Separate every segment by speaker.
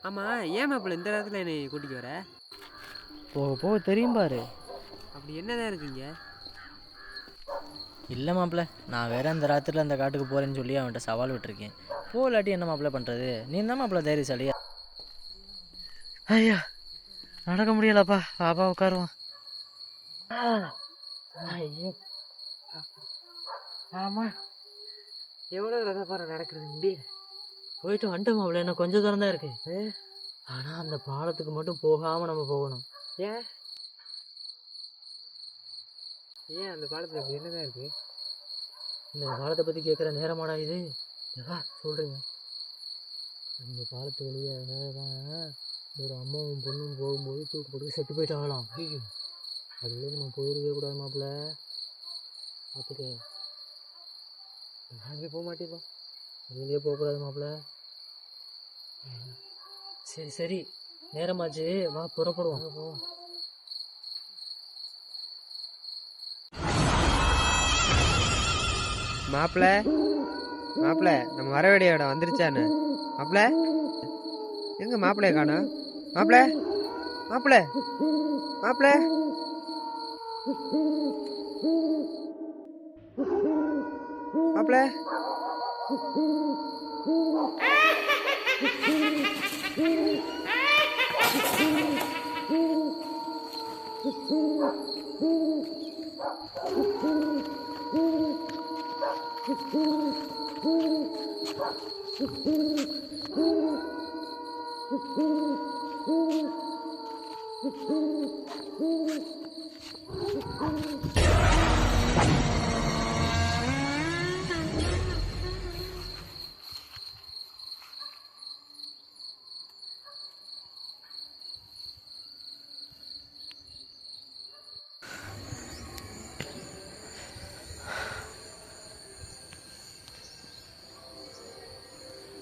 Speaker 1: ஆமாம், ஏன் மாப்பிள்ள இந்த நேரத்தில் என்னை கூட்டிகிட்டு வர?
Speaker 2: போக போக தெரியும் பாரு.
Speaker 1: அப்படி என்னதான் இருக்குங்க?
Speaker 2: இல்லை மாப்பிள்ள, நான் வேற அந்த ராத்திரியில் அந்த காட்டுக்கு போகிறேன்னு சொல்லி அவன்கிட்ட சவால் விட்டுருக்கேன். போகலாட்டி என்ன மாப்பிள்ள பண்ணுறது? நீ தான் மாப்பிள்ள தைரியசாலியா. ஐயா, நடக்க முடியலப்பா. பாப்பா உட்காருவான். ஐயோ, ஆமாம், எவ்வளோ ரதப்பாறை நடக்கிறது முடியல. போயிட்டு வந்துட்டோம் மாப்பிள்ள, என்ன கொஞ்சம் தூரம் தான் இருக்கு. ஆனால் அந்த பாலத்துக்கு மட்டும் போகாமல் நம்ம போகணும்.
Speaker 1: ஏன் ஏன் அந்த பாலத்தில் அப்படி என்னதான் இருக்குது?
Speaker 2: இந்த பாலத்தை பற்றி கேட்குற நேரமாடா இது? சொல்கிறீங்க. அந்த பாலத்து வழியாக ஒரு அம்மாவும் பொண்ணும் போகும்போது தூக்கு போட்டு செத்து போயிட்டாங்களாம். ஐயோ, அதுலேயே நம்ம போயிருக்கவே கூடாது மாப்பிள்ள. பார்த்துக்க,
Speaker 1: நாங்கள் போக மாட்டேப்பா.
Speaker 2: அதுலேயே போகக்கூடாது மாப்பிள்ள. சரி சரி, நேரமாச்சு, வா புறப்படுவோம். போவோம்.
Speaker 1: மாப்பிள்ள மாப்பிள்ள, நம்ம வர வேண்டிய இடம் வந்துருச்சான்னு? மாப்பிள்ள எங்க மாப்பிள்ளைய காணோம்? மாப்பிள்ள மாப்பிள்ள மாப்பிள்ள மாப்பிள்ள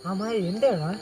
Speaker 2: ஆமாம், எந்த இடம்?